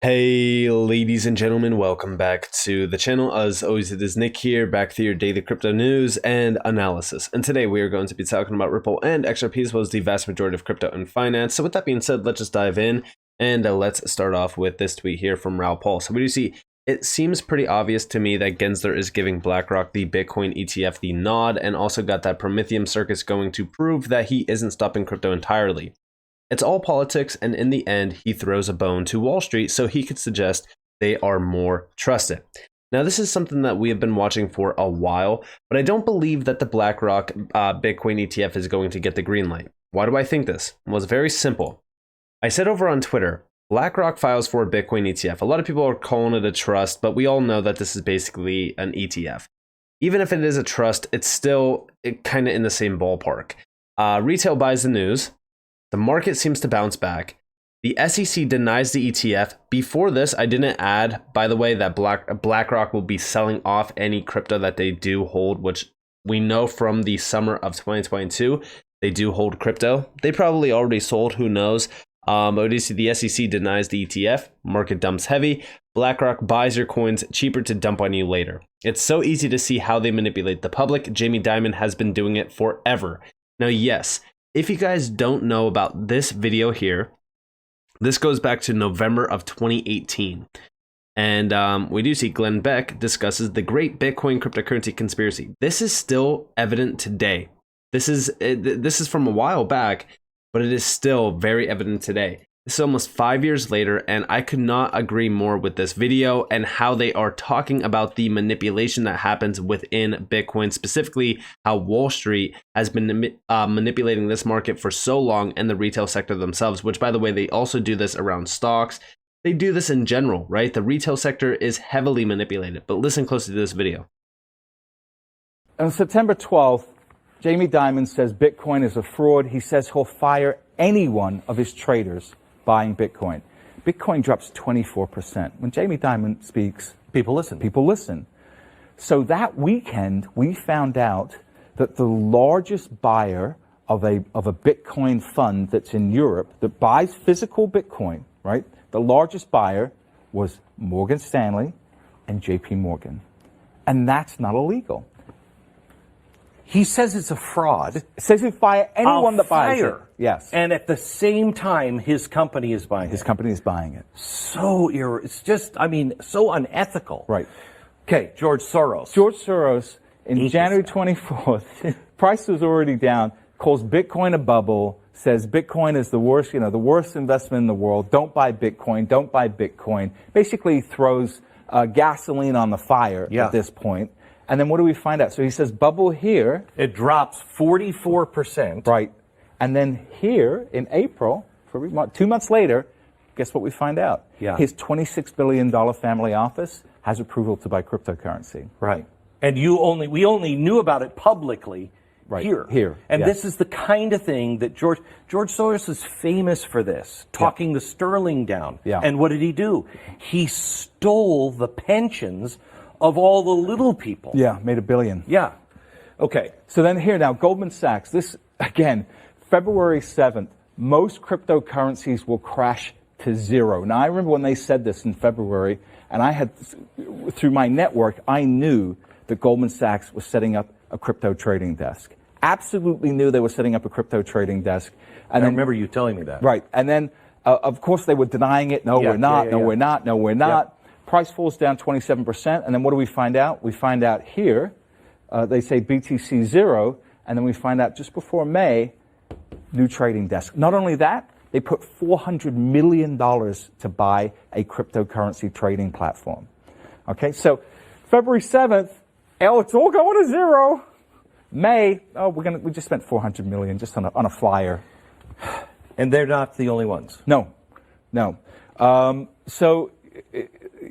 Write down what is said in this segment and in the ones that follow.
Hey ladies and gentlemen, welcome back to the channel. As always, it is Nick here, back to your daily crypto news and analysis. And today we are going to be talking about Ripple and XRP, as well as the vast majority of crypto and finance. So with that being said, let's just dive in and let's start off with this tweet here from Raoul Paul. So we do see, it seems pretty obvious to me that Gensler is giving BlackRock the Bitcoin ETF the nod, and also got that Prometheum circus going to prove that he isn't stopping crypto entirely. It's all politics, and in the end, he throws a bone to Wall Street so he could suggest they are more trusted. Now, this is something that we have been watching for a while, but I don't believe that the BlackRock Bitcoin ETF is going to get the green light. Why do I think this? Well, it's very simple. I said over on Twitter, BlackRock files for a Bitcoin ETF. A lot of people are calling it a trust, but we all know that this is basically an ETF. Even if it is a trust, it's still kind of in the same ballpark. Retail buys the news. The market seems to bounce back. The SEC denies the ETF. Before this, I didn't add, by the way, that BlackRock will be selling off any crypto that they do hold, which we know from the summer of 2022, they do hold crypto. They probably already sold, who knows. But you see the SEC denies the ETF, market dumps heavy. BlackRock buys your coins cheaper to dump on you later. It's so easy to see how they manipulate the public. Jamie Dimon has been doing it forever. Now, yes, if you guys don't know about this video here, this goes back to November of 2018. And we do see Glenn Beck discusses the great Bitcoin cryptocurrency conspiracy. This is still evident today. This is from a while back, but it is still very evident today. This is almost 5 years later, and I could not agree more with this video and how they are talking about the manipulation that happens within Bitcoin, specifically how Wall Street has been manipulating this market for so long, and the retail sector themselves, which, by the way, they also do this around stocks. They do this in general, right? The retail sector is heavily manipulated, but listen closely to this video. On September 12th, Jamie Dimon says Bitcoin is a fraud. He says he'll fire any one of his traders buying Bitcoin. Bitcoin drops 24%. When Jamie Dimon speaks, people listen. People listen. So that weekend, we found out that the largest buyer of a Bitcoin fund that's in Europe that buys physical Bitcoin, right? The largest buyer was Morgan Stanley and JP Morgan. And that's not illegal. He says it's a fraud. It says he'll fire anyone that buys it. Yes. And at the same time, his company is buying it. His company is buying it. It's just, so unethical. Right. Okay, George Soros. George Soros, in January 24th, price was already down, calls Bitcoin a bubble, says Bitcoin is the worst, the worst investment in the world. Don't buy Bitcoin. Don't buy Bitcoin. Basically throws gasoline on the fire at this point. And then what do we find out? So he says bubble here. It drops 44%. Right. And then here in April, 2 months later, guess what we find out? Yeah. His $26 billion family office has approval to buy cryptocurrency. Right. And we only knew about it publicly here. And this is the kind of thing that George Soros is famous for this, talking the sterling down. Yeah. And what did he do? He stole the pensions of all the little people. Yeah, made $1 billion. Yeah. Okay. So then here now, Goldman Sachs, this again, February 7th, most cryptocurrencies will crash to zero. Now I remember when they said this in February, and I had, through my network, I knew that Goldman Sachs was setting up a crypto trading desk. Absolutely knew they were setting up a crypto trading desk. And I remember you telling me that. Right. And then, of course, they were denying it. No, we're not. No, we're not. No, we're not. Yep. Price falls down 27%, and then what do we find out? We find out here, they say BTC 0, and then we find out just before May, new trading desk. Not only that, they put $400 million to buy a cryptocurrency trading platform. Okay, so February 7th, it's all going to zero. May, we just spent $400 million just on a flyer. And they're not the only ones. No. So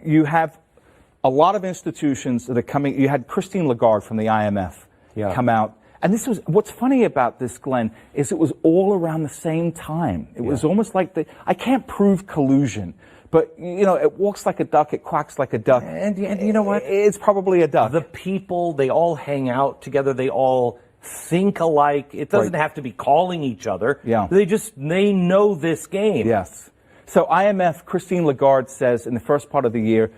you have a lot of institutions that are coming. You had Christine Lagarde from the IMF come out. And this was, what's funny about this, Glenn, is it was all around the same time. It was almost like I can't prove collusion, but, it walks like a duck, it quacks like a duck. And you know what? It's probably a duck. The people, they all hang out together. They all think alike. It doesn't have to be calling each other. Yeah. They know this game. Yes. So IMF, Christine Lagarde says in the first part of the year,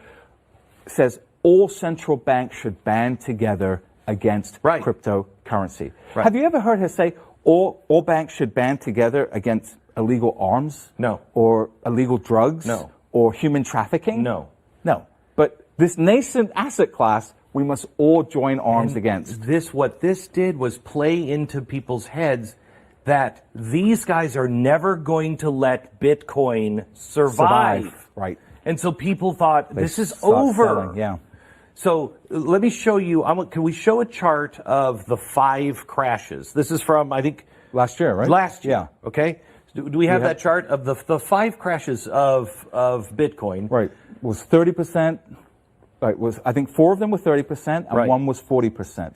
says all central banks should band together against cryptocurrency. Right. Have you ever heard her say all banks should band together against illegal arms? No. Or illegal drugs? No. Or human trafficking? No. No. But this nascent asset class, we must all join arms against. What this did was play into people's heads that these guys are never going to let Bitcoin survive. Right. And so people thought, this is over. Selling. Yeah. So let me show you, can we show a chart of the 5 crashes? This is from, I think... Last year, right? Last year, yeah. Okay. Do we have that chart of the 5 crashes of Bitcoin? Right. It was 30%. Right. I think 4 of them were 30% and 1 was 40%.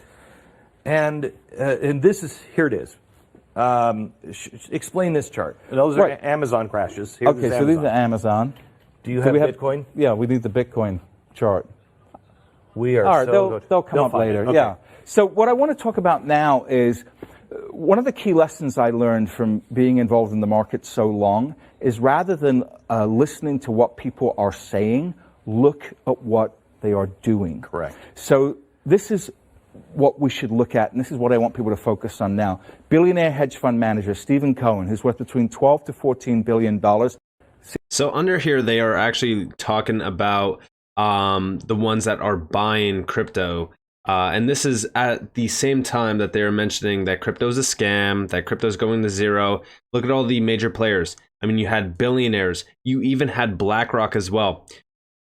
And this is, here it is. Explain this chart. Those are Amazon crashes. So these are Amazon. Do you have Bitcoin? Yeah, we need the Bitcoin chart. We are all right, they'll come up later. Okay. Yeah. So what I want to talk about now is one of the key lessons I learned from being involved in the market so long is rather than listening to what people are saying, look at what they are doing. Correct. So this is what we should look at, and this is what I want people to focus on now. Billionaire hedge fund manager Stephen Cohen, who's worth between $12 to $14 billion. So under here, they are actually talking about the ones that are buying crypto. And this is at the same time that they're mentioning that crypto is a scam, that crypto is going to zero. Look at all the major players. I mean, you had billionaires. You even had BlackRock as well.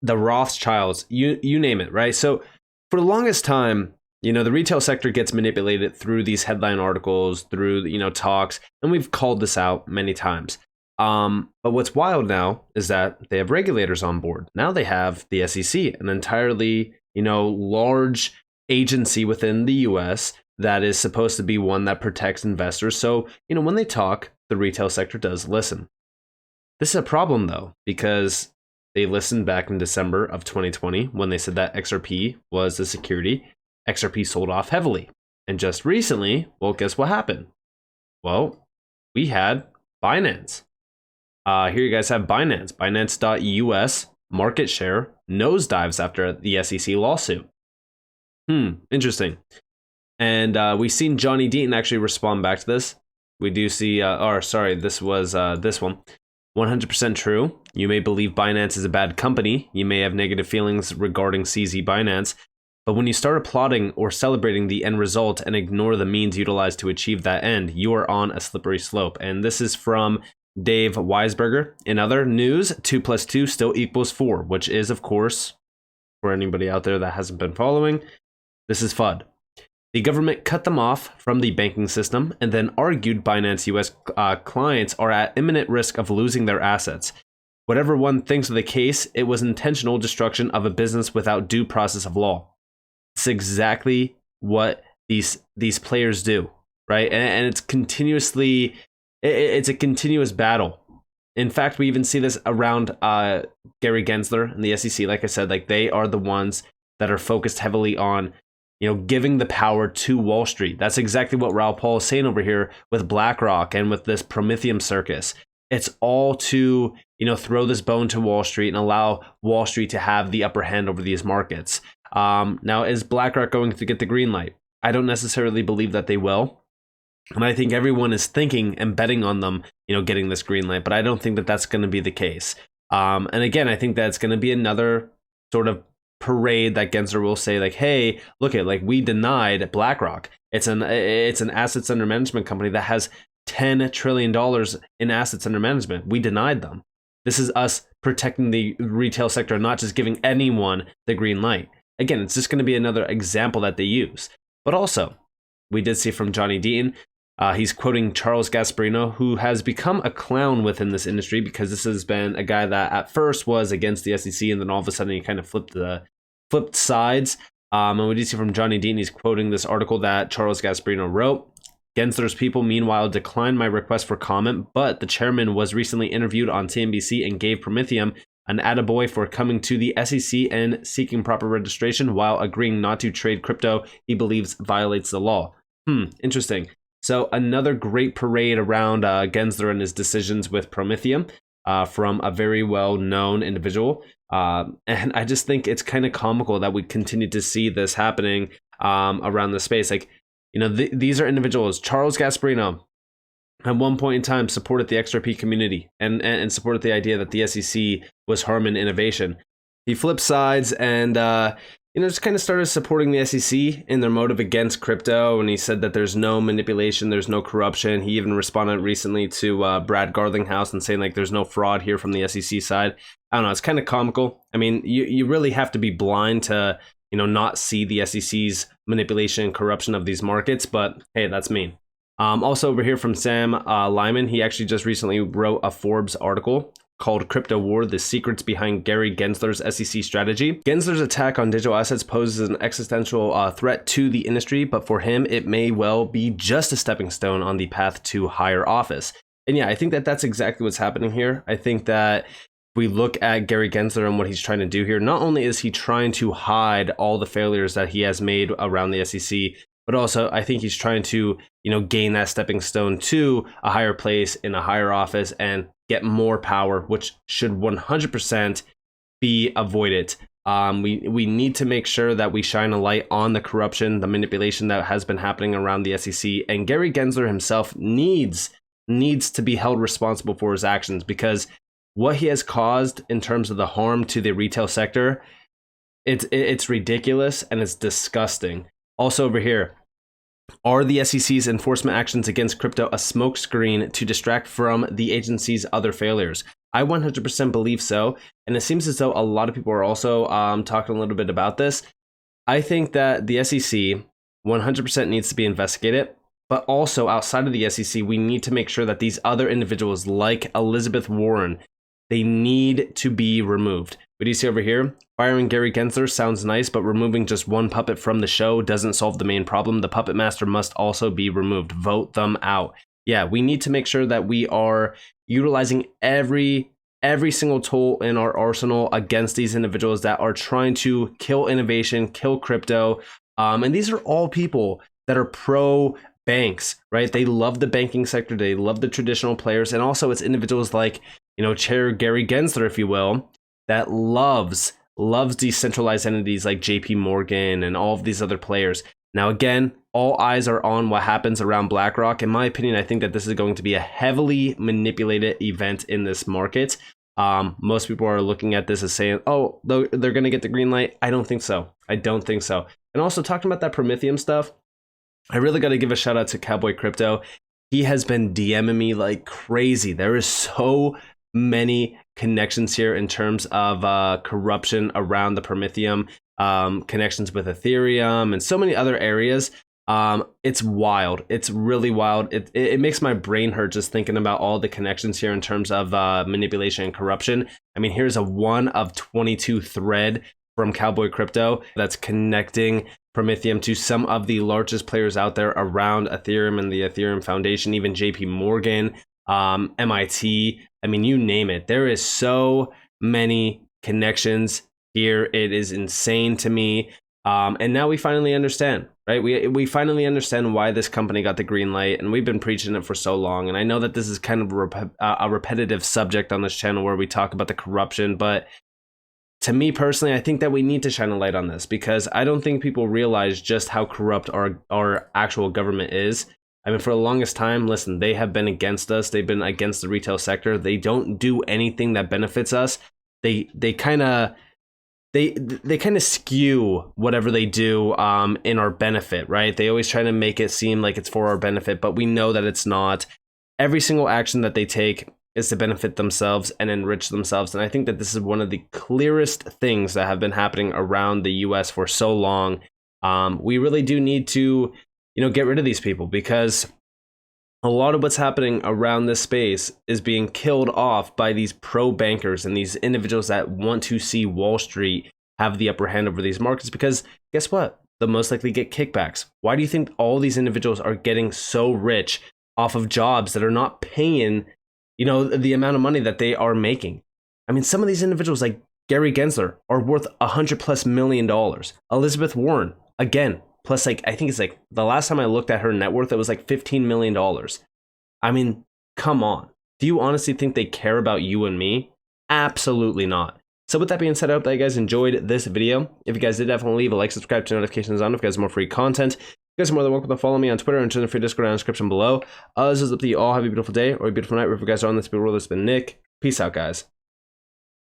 The Rothschilds, you name it, right? So for the longest time, the retail sector gets manipulated through these headline articles, through, talks, and we've called this out many times. But what's wild now is that they have regulators on board. Now they have the SEC, an entirely, large agency within the US that is supposed to be one that protects investors. So, when they talk, the retail sector does listen. This is a problem though, because they listened back in December of 2020 when they said that XRP was a security. XRP sold off heavily. And just recently, well, guess what happened? Well, we had Binance. Here you guys have Binance. Binance.us market share nosedives after the SEC lawsuit. Interesting. And we've seen Johnny Deaton actually respond back to this. We do see, this was this one. 100% true. You may believe Binance is a bad company. You may have negative feelings regarding CZ Binance. But when you start applauding or celebrating the end result and ignore the means utilized to achieve that end, you are on a slippery slope. And this is from Dave Weisberger. In other news, 2 plus 2 still equals 4, which is, of course, for anybody out there that hasn't been following, this is FUD. The government cut them off from the banking system and then argued Binance US clients are at imminent risk of losing their assets. Whatever one thinks of the case, it was intentional destruction of a business without due process of law. It's exactly what these players do, right? And it's continuously, it's a continuous battle. In fact, we even see this around Gary Gensler and the SEC. Like I said, like they are the ones that are focused heavily on, giving the power to Wall Street. That's exactly what Raoul Pal is saying over here with BlackRock and with this Prometheum circus. It's all to, throw this bone to Wall Street and allow Wall Street to have the upper hand over these markets. Now, is BlackRock going to get the green light? I don't necessarily believe that they will. And I think everyone is thinking and betting on them, getting this green light. But I don't think that that's going to be the case. And again, I think that's going to be another sort of parade that Gensler will say, like, hey, look at, like, we denied BlackRock. It's an assets under management company that has $10 trillion in assets under management. We denied them. This is us protecting the retail sector, not just giving anyone the green light. Again, it's just going to be another example that they use. But also, we did see from Johnny Deaton, he's quoting Charles Gasparino, who has become a clown within this industry because this has been a guy that at first was against the SEC and then all of a sudden he kind of flipped sides. And we did see from Johnny Deaton, he's quoting this article that Charles Gasparino wrote. Gensler's people, meanwhile, declined my request for comment, but the chairman was recently interviewed on CNBC and gave Prometheum an attaboy for coming to the SEC and seeking proper registration while agreeing not to trade crypto he believes violates the law. Interesting. So another great parade around Gensler and his decisions with Prometheum. from a very well-known individual. And I just think it's kind of comical that we continue to see this happening around the space. Like, these are individuals. Charles Gasparino, at one point in time, supported the XRP community and supported the idea that the SEC was harming innovation. He flipped sides and just kind of started supporting the SEC in their motive against crypto. And he said that there's no manipulation, there's no corruption. He even responded recently to Brad Garlinghouse and saying like there's no fraud here from the SEC side. I don't know. It's kind of comical. I mean, you really have to be blind to not see the SEC's manipulation and corruption of these markets. But hey, that's me. Also over here from Sam Lyman, he actually just recently wrote a Forbes article called Crypto War, the secrets behind Gary Gensler's SEC strategy. Gensler's attack on digital assets poses an existential threat to the industry, but for him, it may well be just a stepping stone on the path to higher office. And yeah, I think that that's exactly what's happening here. I think that we look at Gary Gensler and what he's trying to do here. Not only is he trying to hide all the failures that he has made around the SEC, but also I think he's trying to, gain that stepping stone to a higher place in a higher office and get more power, which should 100% be avoided. We need to make sure that we shine a light on the corruption, the manipulation that has been happening around the SEC. And Gary Gensler himself needs to be held responsible for his actions, because what he has caused in terms of the harm to the retail sector, it's ridiculous and it's disgusting. Also over here, are the SEC's enforcement actions against crypto a smokescreen to distract from the agency's other failures? I 100% believe so. And it seems as though a lot of people are also talking a little bit about this. I think that the SEC 100% needs to be investigated. But also outside of the SEC, we need to make sure that these other individuals like Elizabeth Warren, they need to be removed. What do you see over here? Firing Gary Gensler sounds nice, but removing just one puppet from the show doesn't solve the main problem. The puppet master must also be removed. Vote them out. Yeah, we need to make sure that we are utilizing every single tool in our arsenal against these individuals that are trying to kill innovation, kill crypto. And these are all people that are pro banks, right? They love the banking sector. They love the traditional players. And also it's individuals like, Chair Gary Gensler, if you will, that loves decentralized entities like JP Morgan and all of these other players. Now, again, all eyes are on what happens around BlackRock. In my opinion, I think that this is going to be a heavily manipulated event in this market. Most people are looking at this as saying, oh, they're going to get the green light. I don't think so. And also talking about that Prometheum stuff, I really got to give a shout out to Cowboy Crypto. He has been DMing me like crazy. There is so many connections here in terms of corruption around the Prometheum, connections with Ethereum and so many other areas. It's wild. It's really wild. It makes my brain hurt just thinking about all the connections here in terms of manipulation and corruption. I mean, here's a 1 of 22 thread from Cowboy Crypto that's connecting Prometheum to some of the largest players out there around Ethereum and the Ethereum Foundation, even JP Morgan, MIT. I mean, you name it. There is so many connections here. It is insane to me. And now we finally understand, right? We finally understand why this company got the green light, and we've been preaching it for so long. And I know that this is kind of a repetitive subject on this channel where we talk about the corruption, but to me personally, I think that we need to shine a light on this, because I don't think people realize just how corrupt our actual government is. I mean, for the longest time, listen, they have been against us. They've been against the retail sector. They don't do anything that benefits us. They kind of skew whatever they do in our benefit, right? They always try to make it seem like it's for our benefit, but we know that it's not. Every single action that they take is to benefit themselves and enrich themselves. And I think that this is one of the clearest things that have been happening around the US for so long. We really do need to, get rid of these people, because a lot of what's happening around this space is being killed off by these pro bankers and these individuals that want to see Wall Street have the upper hand over these markets, because guess what? They'll most likely get kickbacks. Why do you think all these individuals are getting so rich off of jobs that are not paying, the amount of money that they are making? I mean, some of these individuals like Gary Gensler are worth $100+ million. Elizabeth Warren, again, plus I think it's the last time I looked at her net worth, it was $15 million. I mean, come on. Do you honestly think they care about you and me? Absolutely not. So with that being said, I hope that you guys enjoyed this video. If you guys did, definitely leave a like, subscribe, turn notifications on if you guys want more free content. You guys are more than welcome to follow me on Twitter and join the free Discord in the description below. This is up to you all. Have a beautiful day or a beautiful night wherever you guys are on this beautiful world. It's been Nick. Peace out, guys.